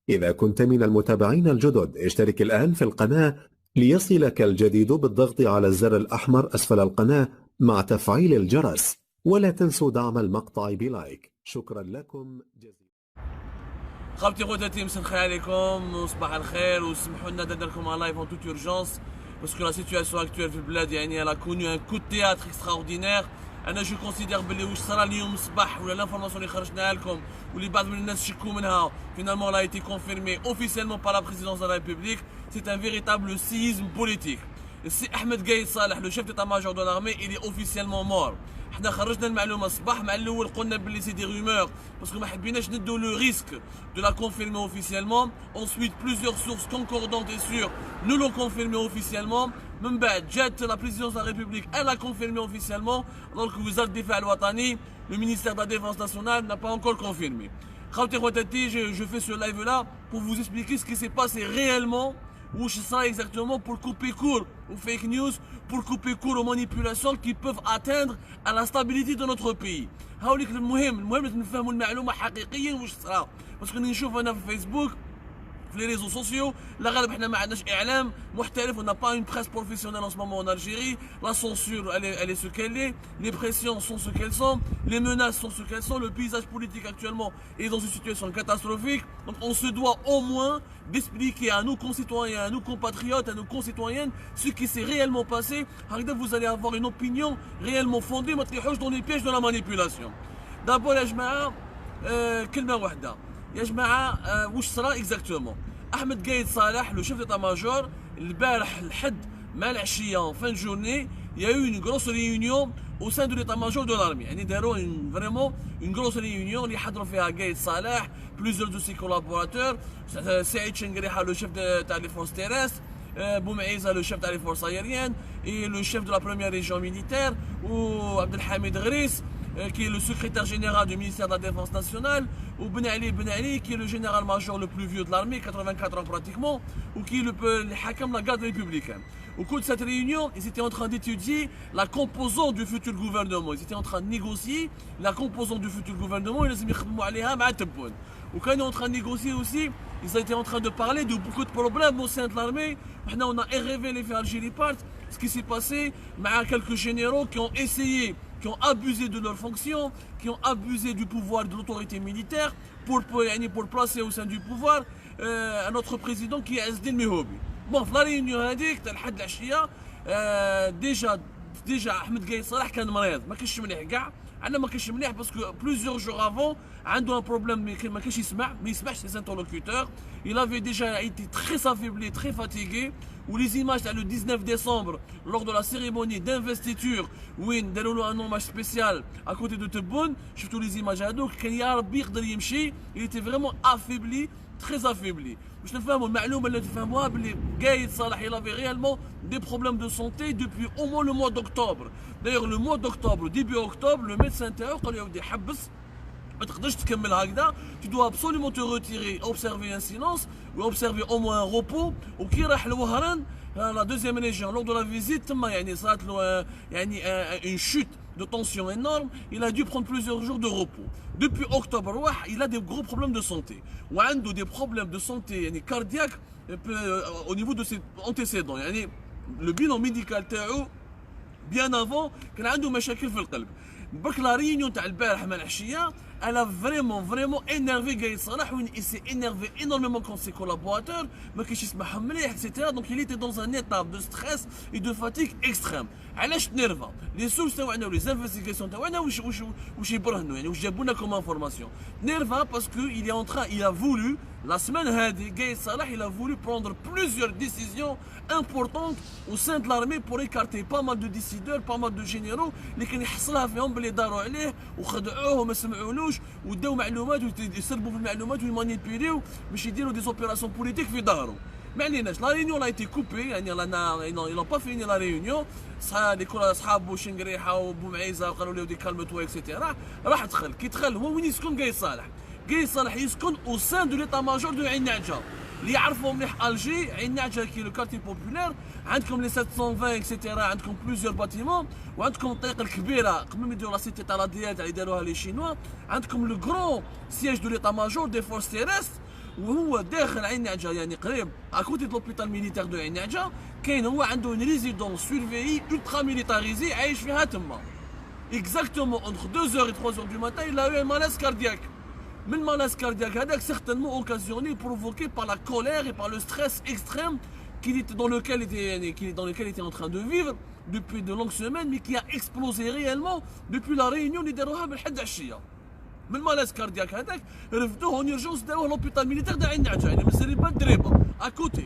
إذا كنت من المتابعين الجدد اشترك الآن في القناة ليصلك الجديد بالضغط على الزر الأحمر أسفل القناة مع تفعيل الجرس، ولا تنسوا دعم المقطع بلايك. شكرا لكم جزيلا. خالتي خواتاتي مساء الخير عليكم وصباح الخير، وسمحوا لنا ندير لكم ان لايف ان توت اورجونس باسكو لا سيتوياسيون اكتويل في البلاد يعني الا كوني ان كو تياتر اكستراوردينير. انا جو كونسيدير بلي واش صرا اليوم الصباح ولا لانفورماسيون اللي خرجناها لكم واللي بعض من الناس شكوا منها فينالمون لا ايتي كونفيرمي اوفيسيلمون بار لا بريزيدونس دو لا ريبوبليك. سي ان فيريتابل سيزم بوليتيك. السي احمد قايد صالح لو شيف ديتا ماجور دو لارمي الي اوفيسيلمون مور. حنا خرجنا المعلومه الصباح، مع الاول قلنا بلي سي دي رومور باسكو ما حبيناش ندو لو ريسك دو لا كونفيرمي اوفيسيلمون. انsuite plusieurs sources concordantes et sûres nous l'ont confirmé officiellement. من بعد جات لا بريزيدونس دو لا ريبوبليك elle a confirmé officiellement alors que وزاره الدفاع الوطني le ministère de la défense nationale n'a pas encore confirmé. خوتي خواتاتي je fais ce live là pour vous expliquer ce qui s'est passé réellement. Où je serai exactement pour couper court aux fake news, pour couper court aux manipulations qui peuvent atteindre à la stabilité de notre pays. هاوليك المهم نفهموا المعلومه حقيقيا واش صرا، باسكو نشوف انا في فيسبوك في لي ريزو سوسيو لا غالب حنا ما عندناش اعلام محترف. On n'a pas une presse professionnelle en ce moment en Algérie. La censure elle est ce qu'elle est, les pressions sont ce qu'elles sont, les menaces sont ce qu'elles sont, le paysage politique actuellement est dans une situation catastrophique. Donc on se doit au moins d'expliquer à nos concitoyens, à nos compatriotes, à nos concitoyennes ce qui s'est réellement passé. Vous allez avoir une opinion réellement fondée, ما تطيحوش dans les pièges de la manipulation. D'abord يا جماعه كلمه واحده يا جماعه واش صرا اكزاكتومون. احمد قايد صالح لو شيف ديتا ماجور البارح الحد مع العشيه فان جورني يا يو اون غروس ريونيون او سان دو ليتا-ماجور دو لارمي. يعني داروا فريمون اون غروس ريونيون اللي حضروا فيها قايد صالح بلوزيور دو سي كولابوراتور، سعيد شنقريحه لو شيف تاع لي فورس تيريست، بومعيزه لو شيف تاع لي فورس ايريان اي لو شيف دو لا بروميير ريجيون ميليتير، وعبد الحميد غريس qui est le secrétaire général du ministère de la Défense nationale, ou Ben Ali qui est le général-major le plus vieux de l'armée, 84 ans pratiquement, ou qui est le Hakam de la garde républicaine. Au cours de cette réunion, ils étaient en train d'étudier la composante du futur gouvernement. Ils étaient en train de négocier la composante du futur gouvernement et les Ou quand ils sont en train de négocier aussi, ils étaient en train de parler de beaucoup de problèmes au sein de l'armée. Maintenant, on a révélé les Algérie part ce qui s'est passé avec quelques généraux qui ont essayé, qui ont abusé de leurs fonctions, qui ont abusé du pouvoir de l'autorité militaire pour placer au sein du pouvoir à notre président qui est Azdine Mehoubi. Bon, la réunion هذيك تاع الحد العشيه ديجا احمد قايد صالح كان مريض، ما كانش مليح كاع. عندنا ما كانش مليح باسكو بلوزيور جور افون عنده ان بروبليم ما كانش يسمع، ما يسمعش سي انترلوكوتور. Il avait déjà été très affaibli, très fatigué. Ou les images le 19 décembre lors de la cérémonie d'investiture وين داروا له un hommage spécial à côté de Tebboune، شفتوا les images هذوك كان يا ربي يقدر يمشي. Il était vraiment affaibli, très affaibli. باش نفهموا المعلومه اللي تفهموها بلي قايد صالح il avait réellement des problèmes de santé depuis au moins le mois d'octobre. D'ailleurs le mois d'octobre, début octobre, le médecin تاعو قال له يا ودي حبس ما تقدرش تكمل هكذا، tu dois absolument te retirer, observer un silence ou observer au moins un repos. وكي راح لوهران la deuxième région lors de la visite تما يعني صارت له يعني une chute de tension énorme. Il a dû prendre plusieurs jours de repos. Depuis octobre il a des gros problèmes de santé وعنده des problèmes de santé يعني cardiaque au niveau de ses antécédents. يعني le bilan médical تاعو bien avant كان عنده مشاكل في القلب. برك لا ريونيون تاع البارح مع العشيه elle a vraiment énervé قايد صالح وين il s'est énervé énormément contre ses collaborateurs، ما كانش يسمعهم مليح etc. Donc il était dans un état de stress et de fatigue extrême. علاش تنرفا؟ لي سورس تاعنا ولي زانفستيغاسيون تاعنا واش يبرهنوا يعني واش جابوا لنا كوم انفورماسيون. نرفا باسكو il est en train, il a voulu la semaine هذه قايد صالح il a voulu prendre plusieurs décisions importantes au sein de l'armée pour écarter pas mal de décideurs, pas mal de généraux اللي كان يحصلها فيهم بلي داروا عليه وخدعوه وما سمعولوش وداو معلومات ويسربوا في المعلومات ويمانيبيليو باش يديروا دي اوبيراسيون بوليتيك في ظهره. ما عليناش. لا ريونيون لا ايتي كوبي يعني ils n'ont pas fini la réunion. صحابو شنقريحه وبومعيزه قالوا له دي كالم تو اكسيتيرا. راح دخل كي دخل هو وين يسكن قايد صالح. قايد صالح يسكن او سان دو ليتا ماجور دو عين نعجه اللي يعرفوا مليح الجي. عين نعجه كي لو كارتي بوبولير عندكم لي 720 اكسيتيرا، عندكم بلوزيور باتيمون وعندكم الطريق الكبيره قبل ما يديروا لا سيتي تاع لا ديال اللي داروها لي شينوا. عندكم لو غران سياج دو ليتا ماجور دي فورس تيريست وهو داخل عين نعجه يعني قريب اكوتي دو لوبيتال ميليتير دو عين نعجه كاين هو عنده اون ريزيدونس سورفيي ultra ميليتاريزي عايش فيها تما. Exactement entre 2h et 3h du matin, il a eu un malaise cardiaque. Mais le malaise cardiaque a certainement occasionné, provoqué par la colère et par le stress extrême dans lequel il était en train de vivre depuis de longues semaines, mais qui a explosé réellement depuis la réunion des Rohab el-Haddashia. Mais le malaise cardiaque هذاك رفدوه en urgence داوه l'hôpital militaire de عين نعجه يعني من زريبه دريبه à côté.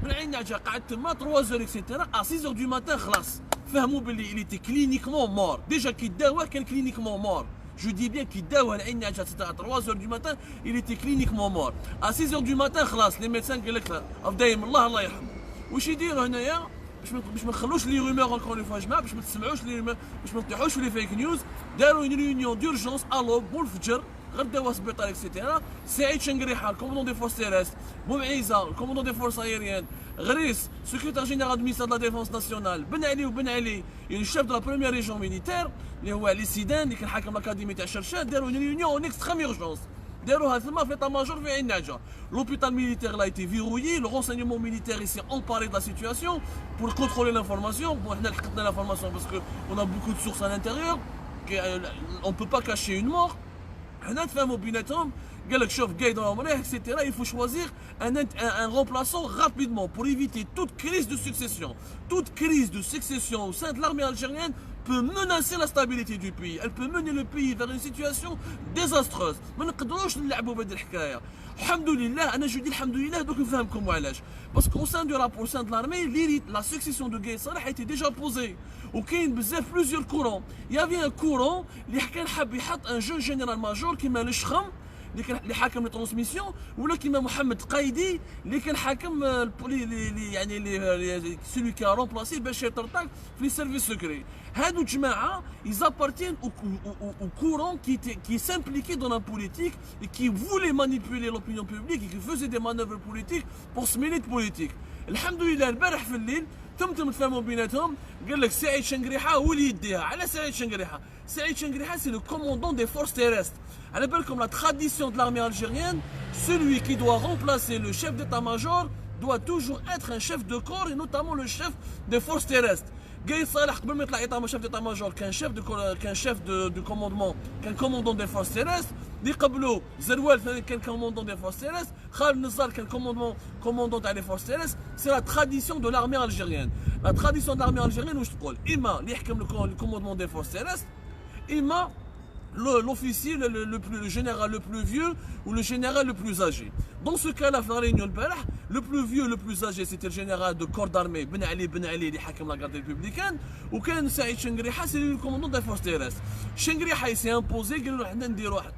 من عين نعجه قعد تما 3h etc. à 6h du matin خلاص فهموا باللي il était cliniquement mort. Déjà كي داوه كان cliniquement mort. Je dis bien qu'il داوه لعين نعجه à 3h du matin, il était cliniquement mort. À 6h du matin خلاص les médecins قال لك دايم الله يرحمه. واش يديروا هنايا باش ما نخلوش لي رومور اونكور اون فوا جماعه باش ما تسمعوش لي رومور باش ما نطيحوش في لي فيك نيوز داروا اون ريونيون دورجونس الو بول الفجر غير داوها سبيطار اكسيتيرا سعيد شنقريحه الكوموندون دي فورس تيرست بومعيزه الكوموندون دي فورس ايريان غريس سكرتير جينيرال دو مينيستير دو لا ديفونس ناسيونال بن علي يعني الشيف دو لا بروميير ريجيون ميليتير اللي هو علي سيدان اللي كان حاكم الاكاديمي تاع شرشان داروا اون ريونيون اون اكستريم اورجونس داروها ثما في ماجور في عين نعجه. L'hôpital militaire là a été verrouillé, le renseignement militaire s'est emparé de la situation pour contrôler l'information. Bon, on a لحقتنا l'information parce qu'on a beaucoup de sources à l'intérieur, on ne peut pas cacher une mort. حنا نتفاهموا بيناتهم قال لك شوف قايد مريح etc. Il faut choisir un remplaçant rapidement pour éviter toute crise de succession. Toute crise de succession au sein de l'armée algérienne peut menacer la stabilité du pays. Elle peut mener le pays vers une situation désastreuse. ما نقدروش نلعبوا بهذه الحكايه. الحمد لله انا جو دي الحمد لله دوك نفهمكم وعلاش. Parce qu'au sein de l'armée, la succession de Gaïd Salah a été déjà posée. وكاين بزاف plusieurs courants. Il y avait un courant اللي كان حاب يحط un jeune général major كيما الشخم اللي حاكم الترانسميسيون ولا كيما محمد قايدي اللي كان حاكم يعني celui qui a remplacé بشير طرطاق في les services secrets. هادو جماعه ils appartiennent au courant qui s'impliquait dans la politique et qui voulait manipuler l'opinion publique et qui faisait des manœuvres politiques pour se mêler de politique. الحمد لله البارح في الليل تم تفهموا بيناتهم قال لك سعيد شنقريحه هو اللي يديها. على سعيد شنقريحه؟ سعيد شنقريحه c'est le commandant des forces terrestres. على بالكم la tradition de l'armée algérienne, celui qui doit remplacer le chef d'état-major doit toujours être un chef de corps et notamment le chef des forces terrestres. Gaïd Salah قبل ما يطلع chef d'état-major qu'un chef de commandement qu'un commandant des forces terrestres اللي قبلو زروال كان commandant des forces terrestres خالد نزار كان commandant des forces terrestres. C'est la tradition de l'armée algérienne. La tradition de l'armée algérienne واش تقول إما اللي يحكم le commandement des forces terrestres إما l'officier, le général le plus vieux ou le général le plus âgé. Dans ce cas-là, le plus vieux, le plus âgé, c'était le général de corps d'armée Ben Ali, qui حكم la garde républicaine. Ou كان سعيد شنقريحه, c'est le commandant des forces terrestres. شنقريحه il s'est imposé, قال له حنا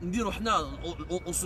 نديروا حنا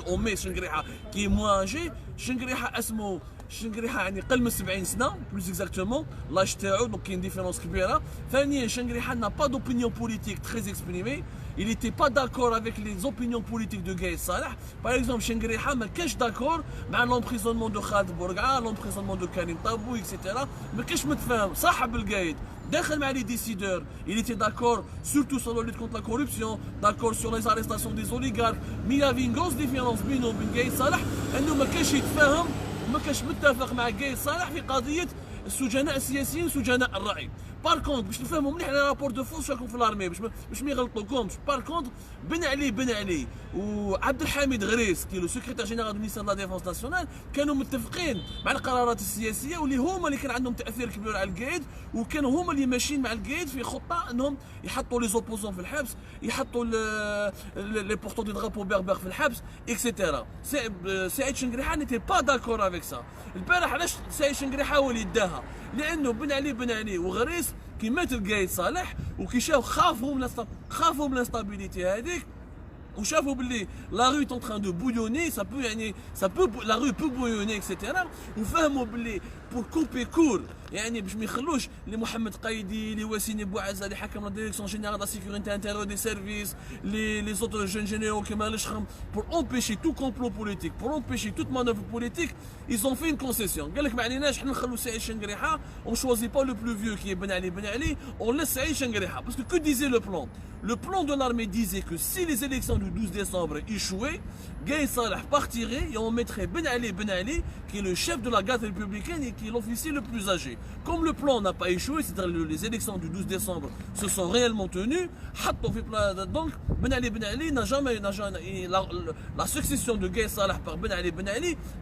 on met شنقريحه qui est moins âgé. شنقريحه اسمه شنقريحه يعني قل من 70 سنه plus exactement لاج تاعو دونك كاين ديفيرونس كبيره. ثانيا شنقريحه n'a pas d'opinion politique très exprimée. Il n'était pas d'accord avec les opinions politiques de Gaïd Salah. Par exemple, Shengriha ما كانش d'accord مع l'emprisonnement de Khaled Bourga'a, l'emprisonnement de Karim Tabou, etc. ما كانش متفاهم صاحب القايد داخل مع les décideurs. Il était d'accord surtout sur la lutte contre la corruption, d'accord sur les arrestations des oligarques. Mais il y avait une grosse différence بينه وبين Gaïd Salah انه ما كانش يتفاهم وما كانش متفق مع Gaïd Salah في قضيه السجناء السياسيين وسجناء الرأي. بار كونت باش نفهموا مليح على رابور دو فورس راكم في الارمي باش ما يغلطوكمش. بار كونت بن علي وعبد الحميد غريس كي لو سكرتير جينيرال دو مينيستير دو لا ديفونس ناسيونال كانوا متفقين مع القرارات السياسيه واللي هما اللي كان عندهم تاثير كبير على القايد وكانوا هما اللي ماشيين مع القايد في خطه انهم يحطوا لي زوبوزون في الحبس يحطوا لي بورتون دي درابو بربر في الحبس اكسيتيرا. سعيد شنقريحه نيتي با داكور افيك سا. البارح علاش سعيد شنقريحه هو اللي داها؟ لانه بن علي وغريس كي مات القايد صالح وكي خافوا من l'instabilité هذيك وشافوا باللي la rue est en train de bouillonner, la rue peut bouillonner etc. وفهموا باللي pour couper court يعني باش ما يخلوش لمحمد قايدي لواسيني بوعزه اللي حكم لا ديريكسيون جينيرال لا سيكوريتي انتيريور دي سيرفيس les autres jeunes généraux كيما الشخم pour empêcher tout complot politique, pour empêcher toute manœuvre politique, ils ont fait une concession. قال لك ما عليناش حنا نخلو سعيد شنقريحه on choisit pas le plus vieux qui est Ben Ali on laisse سعيد شنقريحه parce que disait le plan de l'armée disait que si les élections du 12 décembre échouait, Gaye Salah partirait et on mettrait Ben Ali, qui est le chef de la garde républicaine et qui est l'officier le plus âgé. Comme le plan n'a pas échoué, c'est-à-dire les élections du 12 décembre se sont réellement tenues, donc Ben Ali n'a jamais, la succession de Gaye Salah par Ben Ali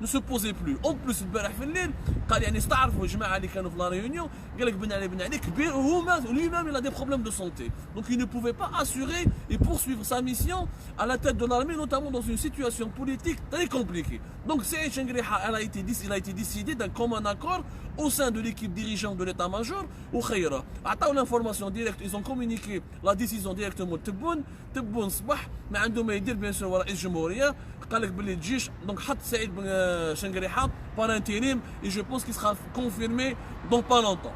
ne se posait plus. En plus, البارح في الليل قال يعني استعرفوا الجماعه اللي كانوا في لا ريونيون قال لك Ben Ali كبير وهو lui-même il a des problèmes de santé. Donc il ne pouvait pas assurer et poursuivre sa mission à la tête de l'armée, notamment dans une situation politique très compliquée. Donc Saïd Chengriha, il a été décidé d'un commun accord au sein de l'équipe dirigeante de l'état-major ou Khaira. Attends l'information directe, ils ont communiqué la décision directement Tebboune صباح ما عنده ما يدير bien sûr رئيس الجمهورية قال لك باللي الجيش donc حط سعيد شنقريحة par intérim et je pense qu'il sera confirmé dans pas longtemps.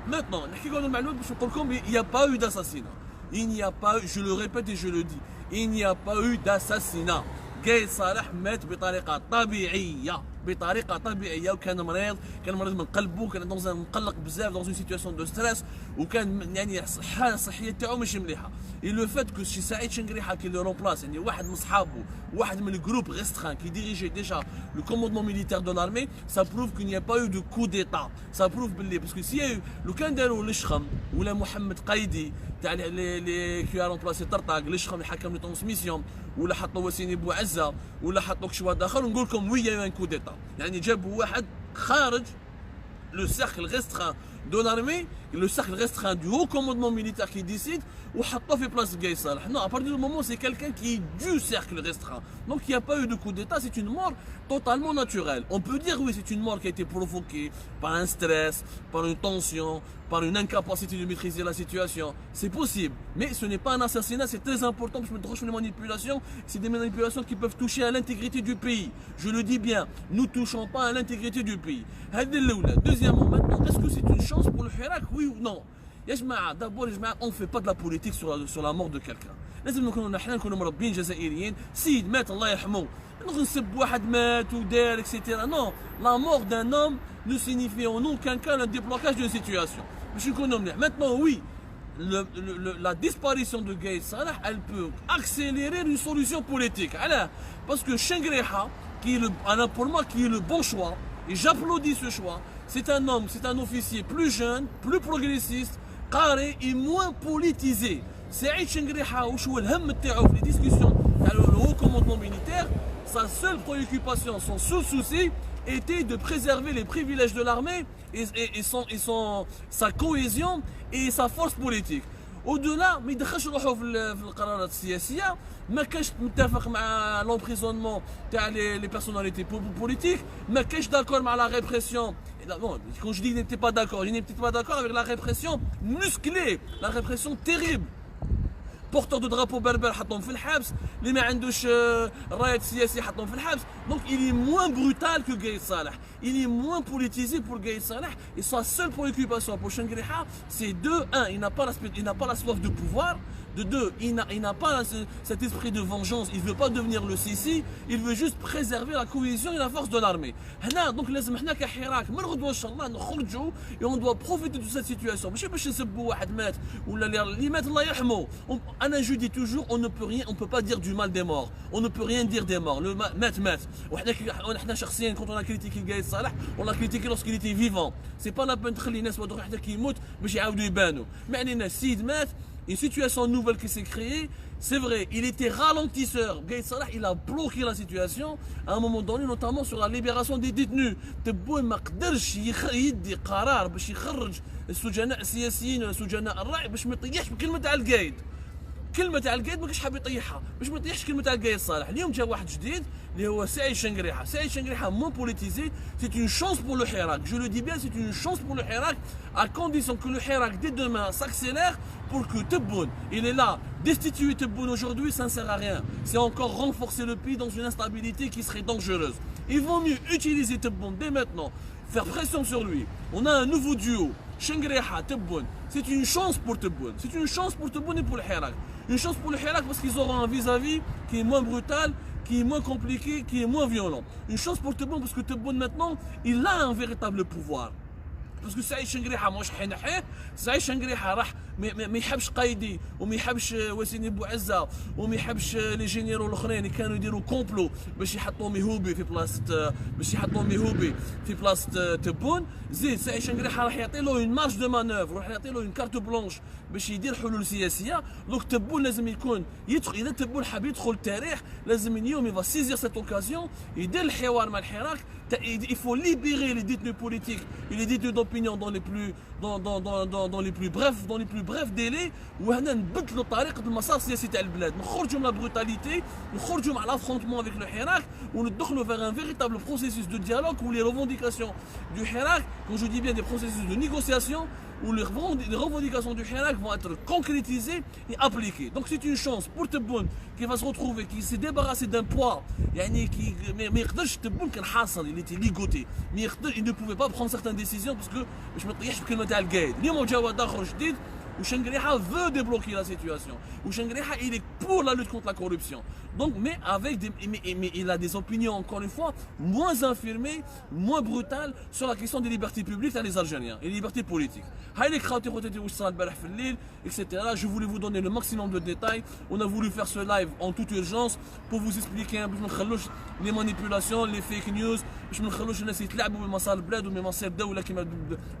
Maintenant, il n'y a pas eu d'assassinat. Il n'y a pas eu, je le répète et je le dis, il n'y a pas eu d'assassinat. Gaye Salah مات بطريقة طبيعية وكان مريض من قلبه كان مقلق بزاف dans une situation de stress وكان يعني الحالة الصحية تاعو مش مليحة. Et le fait que chez Saïd Chengriha qui le remplace يعني واحد من صحابه واحد من le groupe restreint qui dirigeait déjà le commandement militaire de l'armée, ça prouve qu'il n'y a pas eu de coup d'état. Ça prouve parce que s'il y a eu لو كان داروا لشخم ولا محمد قايدي تاع اللي qui a remplacé طرطاق لشخم اللي حكم لي ترانسميسيون ولا حطوا وسيني بوعزة ولا حطوا كشي واحد اخر ونقول لكم وي يا كو ديتا يعني جابوا واحد خارج le cercle restreint de l'armée, le cercle restreint du haut commandement militaire qui décide, ou Hatta fait place Gaye Salah. Non, à partir du moment où c'est quelqu'un qui est du cercle restreint. Donc il n'y a pas eu de coup d'état, c'est une mort totalement naturelle. On peut dire oui, c'est une mort qui a été provoquée par un stress, par une tension, par une incapacité de maîtriser la situation. C'est possible, mais ce n'est pas un assassinat, c'est très important parce que je me trouve les manipulations, c'est des manipulations qui peuvent toucher à l'intégrité du pays. Je le dis bien, nous ne touchons pas à l'intégrité du pays. Deuxièmement, maintenant, est-ce que c'est une chance pour le Hirak, oui ou non? D'abord, on ne fait pas de la politique sur la mort de quelqu'un. لازم نكونوا مربين جزائريين سيد مات الله يرحمه نسب واحد مات ودار etc. Non, la mort d'un homme ne signifie en aucun cas le déblocage d'une situation. Maintenant oui, la disparition de Gaye Salah, elle peut accélérer une solution politique. Parce que Chengriha, pour moi, qui est le bon choix, et j'applaudis ce choix, c'est un homme, c'est un officier plus jeune, plus progressiste, carré et moins politisé. Saïd Chengriha, les discussions dans le haut commandement militaire, sa seule préoccupation, son seul souci était de préserver les privilèges de l'armée et sa cohésion et sa force politique. Au-delà, ما يدخلش روحه في القرارات السياسية، ما كانش متفق مع l'emprisonnement تاع les personnalités politiques، ما كانش d'accord مع la répression. Quand je dis qu'il n'était pas d'accord, il n'était pas d'accord avec la répression musclée, la répression terrible. Porteur de drapeau berbère حطهم في الحبس اللي ما عندوش رايات سياسي حطهم في الحبس. Donc il est moins brutal que Gaye Salah, il est moins politisé pour Gaye Salah et sa seule préoccupation pour Chengriha c'est de 1, il n'a pas la soif de pouvoir, de 2, il n'a pas cet esprit de vengeance, il ne veut pas devenir le Sisi, il veut juste préserver la cohésion et la force de l'armée. Donc لازم حنا كحراك ما نغدوش ان شاء الله نخرجوا et on doit profiter de cette situation. ماشي باش نسبوا واحد مات ولا اللي مات الله يرحمه. Je dis toujours, on ne peut pas dire du mal des morts. On ne peut rien dire des morts. Le mat. Quand on a critiqué Gaye Salah, on l'a critiqué lorsqu'il était vivant. C'est pas la peine de خلي الناس واحد كي يموت باش يعاودوا يبانوا. ما علينا سيد مات. Une situation nouvelle qui s'est créée, c'est vrai, il était ralentisseur. Gaye Salah, il a bloqué la situation à un moment donné, notamment sur la libération des détenus. Tebboune ما قدرش يدي قرار باش يخرج السجناء السياسيين ولا السجناء الرأي باش ما يطيحش بكلمة تاع القايد. كلمة تاع القايد ما كانش حاب يطيحها باش ما يطيحش كلمة تاع Gaye Salah. اليوم جا واحد جديد اللي هو سعيد شنقريحة. سعيد شنقريحة moins politisé, c'est une chance pour le Hirak. Je le dis bien, c'est une chance pour le Hirak à condition que le Hirak dès demain s'accélère pour que Tebboune, il est là. Destituer Tebboune aujourd'hui, ça ne sert à rien. C'est encore renforcer le pays dans une instabilité qui serait dangereuse. Il vaut mieux utiliser Tebboune dès maintenant, faire pression sur lui. On a un nouveau duo. Chengriha, Tebboune, c'est une chance pour Tebboune. C'est une chance pour Tebboune et pour le Hirak. Une chance pour le Hirak parce qu'ils auront un vis-à-vis qui est moins brutal, qui est moins compliqué, qui est moins violent. Une chance pour Tebboune parce que Tebboune maintenant, il a un véritable pouvoir. باسكو سعيد شنقريحه ماهوش حينحيه. سعيد شنقريحه راح ما يحبش قايدي وما يحبش وسيم بوعزه وما يحبش لي جينيرو الاخرين اللي كانوا يديروا كومبلو باش يحطوا ميهوبي في بلاصه تبون. زيد سعيد شنقريحه راح يعطي له اون مارج دو مانوفر، راح يعطي له اون كارت بلونش باش يدير حلول سياسيه. دونك تبون لازم يكون يدخل، اذا تبون حاب يدخل التاريخ لازم اليوم يفا سيزير سيت اوكازيون يدير الحوار مع الحراك. Il faut libérer les détenus politiques et les détenus d'opinion dans les plus brefs délais. وهنا نبدلوا طريقه المسار السياسي تاع البلاد، نخرجوا من لا بروتاليتي، نخرجوا مع لافرونتمون افيك لو حراك وندخلوا vers un véritable processus de dialogue où les revendications du Hirak, quand je dis bien des processus de négociation, où les revendications du Hirak vont être concrétisées et appliquées. Donc c'est une chance pour Tebboune qui va se retrouver, qui s'est débarrassé d'un poids, mais Tebboune كان حاصل، il était ligoté, mais il ne pouvait pas prendre certaines décisions parce que باش ما تطيحش بكلمه تاع القايد. اليوم جا واحد اخر جديد وشنقريحه veut débloquer la situation. وشنقريحه il est pour la lutte contre la corruption. Donc mais avec mais il a des opinions encore une fois moins affirmées, moins brutales sur la question des libertés publiques à les Algériens et les libertés politiques. هايليك خاوتي خوتاتي واش صرا البارح في الليل etc. Je voulais vous donner le maximum de détails. On a voulu faire ce live en toute urgence pour vous expliquer باش ما نخلوش les manipulations, les fake news، باش ما نخلوش الناس يتلاعبوا بمصالح البلاد وبمصير الدوله كما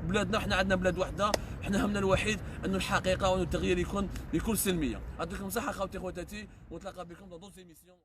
بلادنا. احنا عندنا بلاد واحده، احنا همنا الوحيد انه الحقيقه وانه التغيير يكون بكل سلميه. يعطيكم الصحه خوتي خواتاتي ونتلاقى بكم dans d'autres émissions.